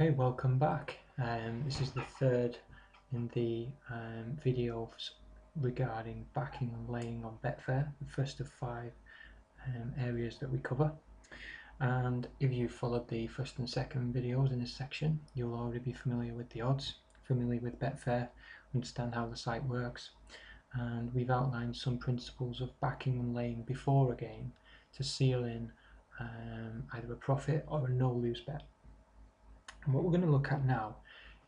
Okay, welcome back. This is the third in the videos regarding backing and laying on Betfair, the first of 5 areas that we cover. And if you followed the first and second videos in this section, you'll already be familiar with the odds, familiar with Betfair, understand how the site works, and we've outlined some principles of backing and laying before a game to seal in either a profit or a no-lose bet. And what we're going to look at now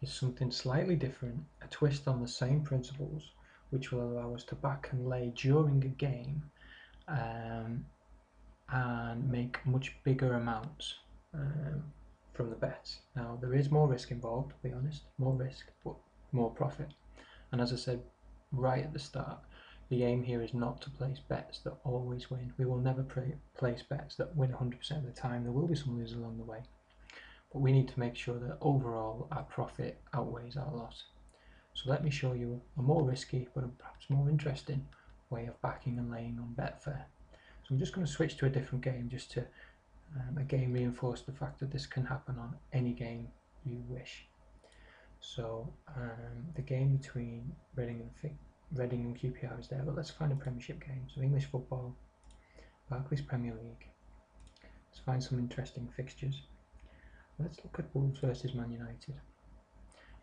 is something slightly different, a twist on the same principles, which will allow us to back and lay during a game and make much bigger amounts from the bets. Now, there is more risk involved, to be honest, more risk, but more profit. And as I said right at the start, the aim here is not to place bets that always win. We will never place bets that win 100% of the time. There will be some losers along the way. But we need to make sure that overall our profit outweighs our loss. So let me show you a more risky but perhaps more interesting way of backing and laying on Betfair. So I'm just going to switch to a different game just to again reinforce the fact that this can happen on any game you wish. So the game between Reading and QPR is there, but let's find a Premiership game. So English football, Barclays Premier League. Let's find some interesting fixtures. Let's look at Wolves versus Man United.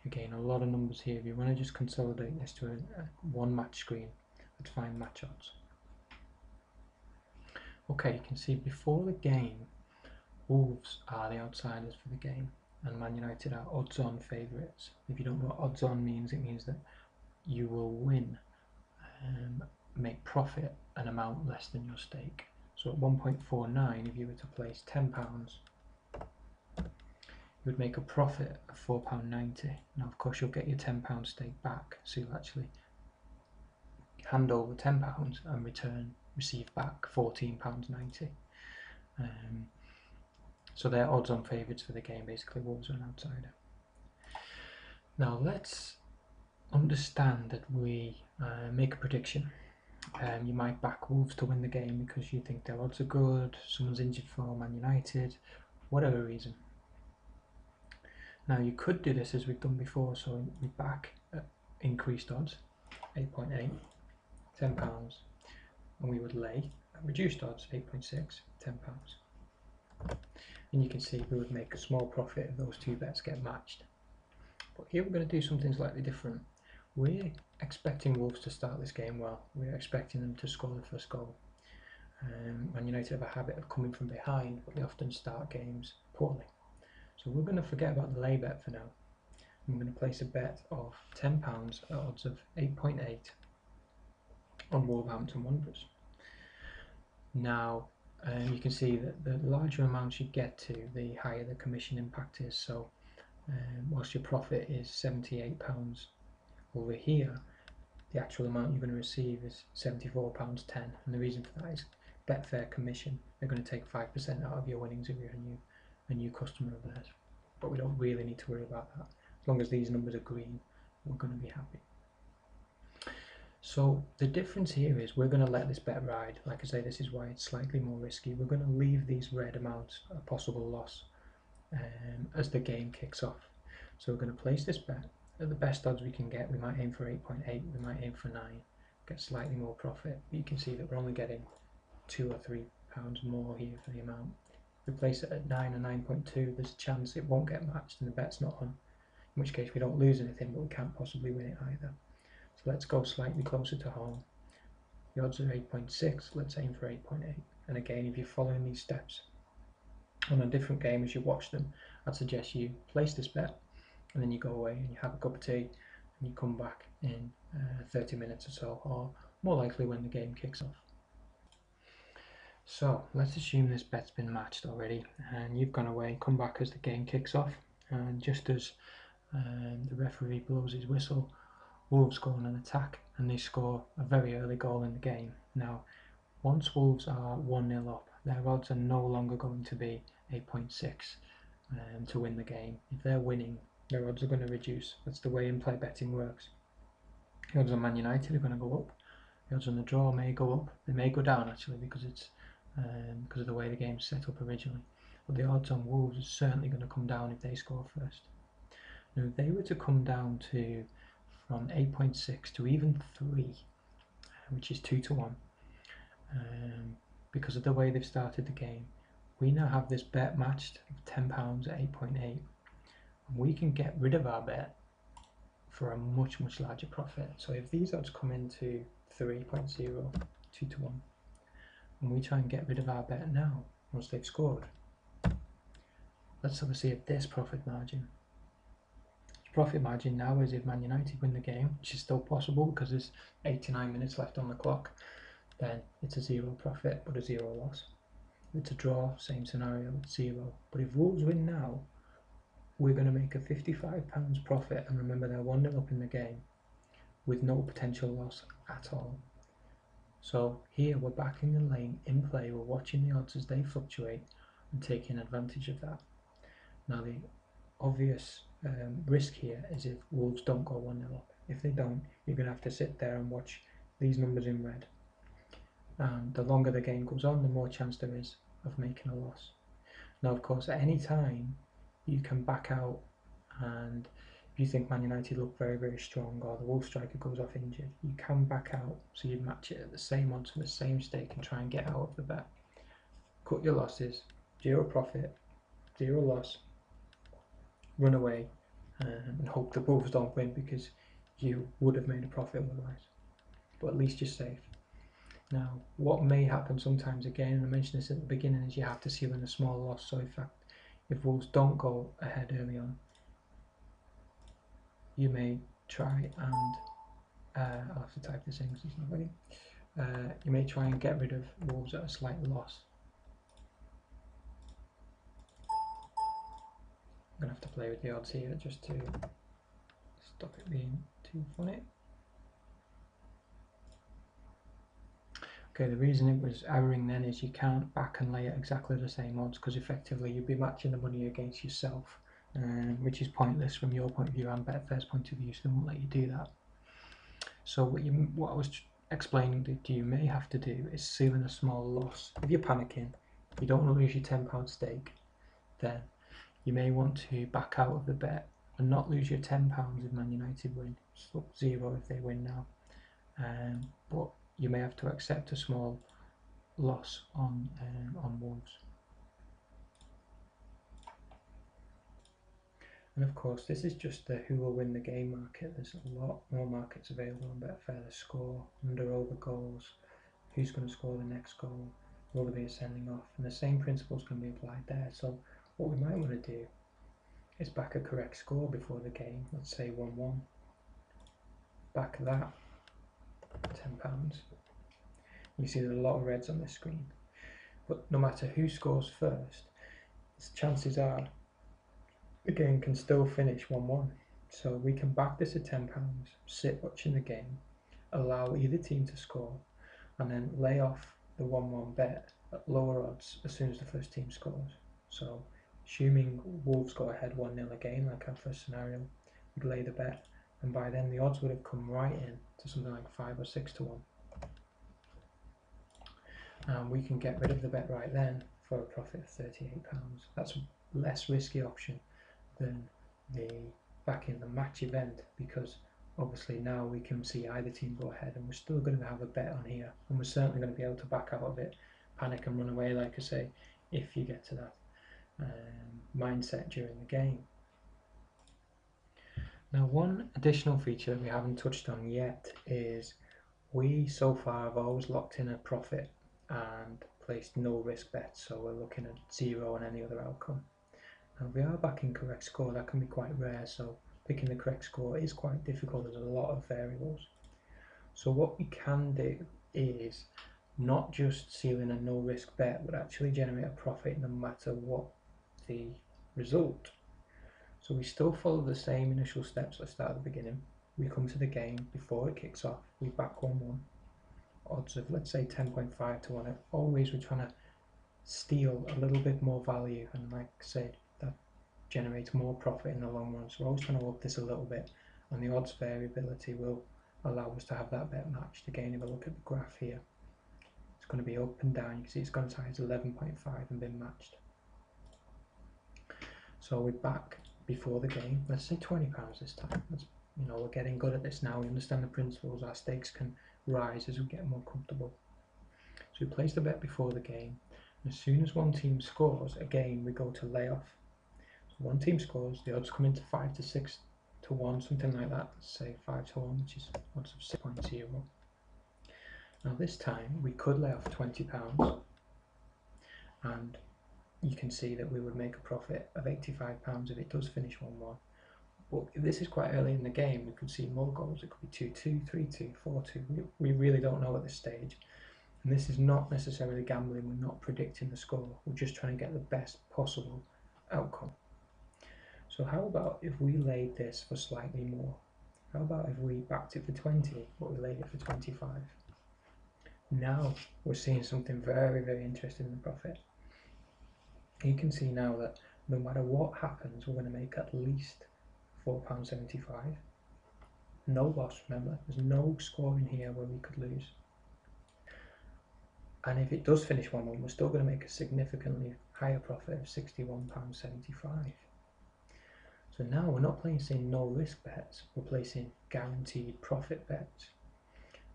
Again, a lot of numbers here. If you want to just consolidate this to a one match screen, let's find match odds. Okay, you can see before the game, Wolves are the outsiders for the game, and Man United are odds-on favourites. If you don't know what odds-on means, it means that you will win, make profit an amount less than your stake. So at 1.49, if you were to place £10, you would make a profit of £4.90. Now, of course, you'll get your £10 stake back, so you'll actually hand over £10 and receive back £14.90. So they're odds-on favourites for the game. Basically, Wolves are an outsider. Now, let's understand that we make a prediction. You might back Wolves to win the game because you think their odds are good, someone's injured for Man United, whatever reason. Now, you could do this as we've done before, so we back at increased odds, 8.8, £10, and we would lay at reduced odds, 8.6, £10. And you can see we would make a small profit if those two bets get matched. But here we're going to do something slightly different. We're expecting Wolves to start this game well. We're expecting them to score the first goal. Man United have a habit of coming from behind, but they often start games poorly. So we're going to forget about the lay bet for now. I'm going to place a bet of £10 at odds of 8.8 on Wolverhampton Wanderers. Now, you can see that the larger amounts you get to, the higher the commission impact is. So whilst your profit is £78 over here, the actual amount you're going to receive is £74.10, and the reason for that is Betfair commission. They're going to take 5% out of your winnings if you're a new customer of theirs. But we don't really need to worry about that. As long as these numbers are green, we're going to be happy. So the difference here is we're going to let this bet ride. Like I say, this is why it's slightly more risky. We're going to leave these red amounts a possible loss as the game kicks off. So we're going to place this bet at the best odds we can get. We might aim for 8.8, we might aim for 9, get slightly more profit. But you can see that we're only getting £2 or £3 more here for the amount. If we place it at 9 or 9.2, there's a chance it won't get matched and the bet's not on, in which case we don't lose anything, but we can't possibly win it either. So let's go slightly closer to home. The odds are 8.6, let's aim for 8.8. And again, if you're following these steps on a different game as you watch them, I'd suggest you place this bet and then you go away and you have a cup of tea and you come back in 30 minutes or so, or more likely when the game kicks off. So let's assume this bet's been matched already and you've gone away, come back as the game kicks off, and just as the referee blows his whistle, Wolves go on an attack and they score a very early goal in the game. Now, once Wolves are 1-0 up, their odds are no longer going to be 8.6 to win the game. If they're winning, their odds are going to reduce. That's the way in-play betting works. The odds on Man United are going to go up. The odds on the draw may go up. They may go down actually because it's because of the way the game's set up originally. but the odds on Wolves is certainly going to come down if they score first. Now if they were to come down to from 8.6 to even 3, which is 2 to 1, because of the way they've started the game, we now have this bet matched of £10 at 8.8, and we can get rid of our bet for a much larger profit. So if these odds come into 3.0, 2 to 1, and we try and get rid of our bet now once they've scored, let's have a see at this profit margin. The profit margin now is if Man United win the game, which is still possible because there's 89 minutes left on the clock, then it's a 0 profit but a 0 loss. If it's a draw, same scenario, it's 0. But if Wolves win now, we're going to make a £55 profit, and remember they're 1-0 up in the game with no potential loss at all. So here we're backing and laying in play, we're watching the odds as they fluctuate and taking advantage of that. Now the obvious risk here is if Wolves don't go 1-0 up. If they don't, you're going to have to sit there and watch these numbers in red. And the longer the game goes on, the more chance there is of making a loss. Now of course at any time you can back out, and if you think Man United look very strong or the Wolves striker goes off injured, you can back out, so you match it at the same odds for the same stake and try and get out of the bet. Cut your losses, 0 profit, 0 loss, run away and hope the Wolves don't win because you would have made a profit otherwise. But at least you're safe. Now what may happen sometimes, again, and I mentioned this at the beginning, is you have to seal in a small loss. So in fact, if Wolves don't go ahead early on, you may try and I'll have to type this in because it's not ready. You may try and get rid of Wolves at a slight loss. I'm going to have to play with the odds here just to stop it being too funny. Okay, the reason it was erroring then is you can't back and lay at exactly the same odds, because effectively you'd be matching the money against yourself, which is pointless from your point of view and Betfair's point of view, so they won't let you do that. So what I was explaining that you may have to do is seal in a small loss. If you're panicking, you don't want to lose your £10 stake, then you may want to back out of the bet and not lose your £10 if Man United win. So 0 if they win now. But you may have to accept a small loss on Wolves. And of course, this is just the who will win the game market. There's a lot more markets available on Betfair. The score, under, over goals, who's going to score the next goal, will there be a sending off, and the same principles can be applied there. So what we might want to do is back a correct score before the game. Let's say 1-1. Back that, £10. You see there's a lot of reds on this screen, but no matter who scores first, chances are the game can still finish 1-1. So we can back this at £10, sit watching the game, allow either team to score, and then lay off the 1-1 bet at lower odds as soon as the first team scores. So assuming Wolves go ahead 1-0 again, like our first scenario, we'd lay the bet, and by then the odds would have come right in to something like 5 or 6 to 1. And we can get rid of the bet right then for a profit of £38. That's a less risky option than the backing the match event, because obviously now we can see either team go ahead and we're still going to have a bet on here, and we're certainly going to be able to back out of it, panic and run away, like I say, if you get to that mindset during the game. Now one additional feature that we haven't touched on yet is we so far have always locked in a profit and placed no risk bets, so we're looking at 0 on any other outcome. Now if we are backing correct score, that can be quite rare, so picking the correct score is quite difficult. There's a lot of variables. So what we can do is not just seal in a no risk bet, but actually generate a profit no matter what the result. So we still follow the same initial steps I started at the beginning. We come to the game before it kicks off, we back 1-1. Odds of, let's say, 10.5 to 1. Always we're trying to steal a little bit more value, and like I said, that generates more profit in the long run. So we're always trying to up this a little bit, and the odds variability will allow us to have that bet matched. Again, if I look at the graph here, it's going to be up and down. You can see it's gone as high as 11.5 and been matched. So we're back before the game. Let's say £20 this time. We're getting good at this now. We understand the principles. Our stakes can rise as we get more comfortable. So we place the bet before the game. And as soon as one team scores, again we go to layoff. So one team scores, the odds come into 5 to 6 to 1, something like that. Let's say 5 to 1, which is odds of 6.0. Now this time we could lay off £20, and you can see that we would make a profit of £85 if it does finish 1-1. But if this is quite early in the game, we could see more goals. It could be 2-2, 3-2, 4-2. We really don't know at this stage. And this is not necessarily gambling. We're not predicting the score. We're just trying to get the best possible outcome. So how about if we laid this for slightly more? How about if we backed it for 20, but we laid it for 25? Now we're seeing something very, very interesting in the profit. You can see now that no matter what happens, we're going to make at least £4.75. No loss, remember, there's no scoring here where we could lose. And if it does finish 1-1, we're still going to make a significantly higher profit of £61.75. So now we're not placing no risk bets, we're placing guaranteed profit bets.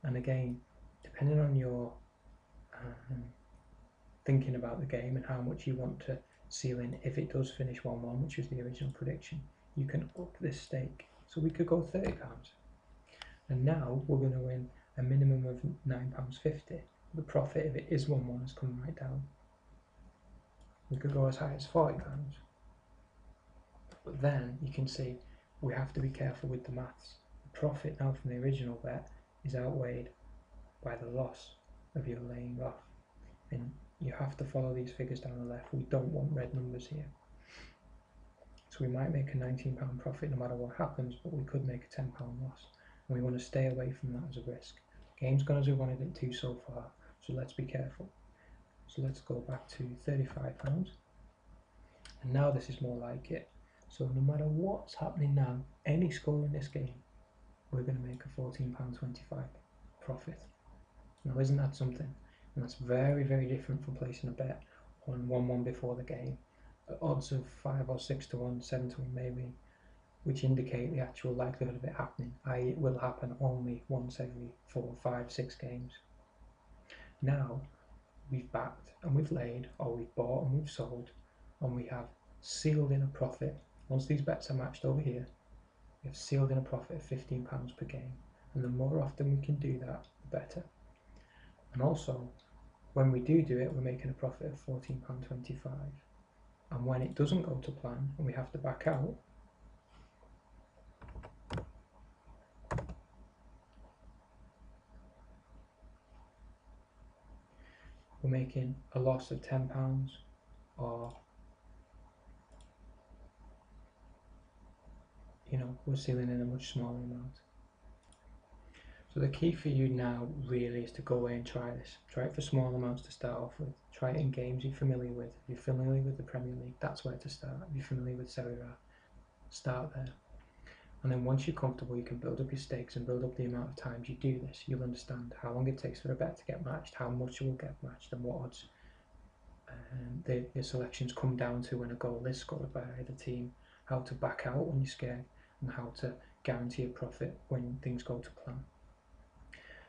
And again, depending on your thinking about the game and how much you want to seal in, if it does finish 1-1, which was the original prediction, you can up this stake. So we could go £30. And now we're going to win a minimum of £9.50. The profit, if it is 1-1, has come right down. We could go as high as £40. But then you can see we have to be careful with the maths. The profit now from the original bet is outweighed by the loss of your laying off. And you have to follow these figures down the left. We don't want red numbers here. So we might make a £19 profit no matter what happens, but we could make a £10 loss. And we want to stay away from that as a risk. Game's gone as we wanted it to so far, so let's be careful. So let's go back to £35. And now this is more like it. So no matter what's happening now, any score in this game, we're going to make a £14.25 profit. Now isn't that something? And that's very, very different from placing a bet on 1-1 before the game. At odds of 5 or 6 to 1, 7 to 1 maybe, which indicate the actual likelihood of it happening, i.e. it will happen only once every 4, 5, 6 games. Now we've backed and we've laid, or we've bought and we've sold, and we have sealed in a profit. Once these bets are matched over here, we have sealed in a profit of £15 per game, and the more often we can do that, the better. And also, when we do it, we're making a profit of £14.25. And when it doesn't go to plan and we have to back out, we're making a loss of £10, or we're sealing in a much smaller amount. So the key for you now really is to go away and try this. Try it for small amounts to start off with. Try it in games you're familiar with. If you're familiar with the Premier League, that's where to start. If you're familiar with Serie A, start there. And then once you're comfortable, you can build up your stakes and build up the amount of times you do this. You'll understand how long it takes for a bet to get matched, how much it will get matched, and what odds your selections come down to when a goal is scored by either team, how to back out when you're scared, and how to guarantee a profit when things go to plan.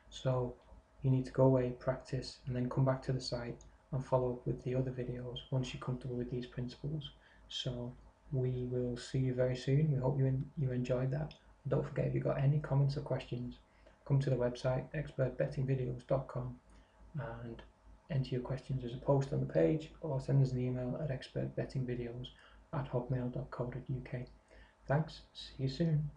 So you need to go away, practice, and then come back to the site and follow up with the other videos once you're comfortable with these principles. So we will see you very soon. We hope you enjoyed that. And don't forget, if you've got any comments or questions, come to the website ExpertBettingVideos.com and enter your questions as a post on the page, or send us an email at expertbettingvideos@hotmail.co.uk. Thanks, see you soon.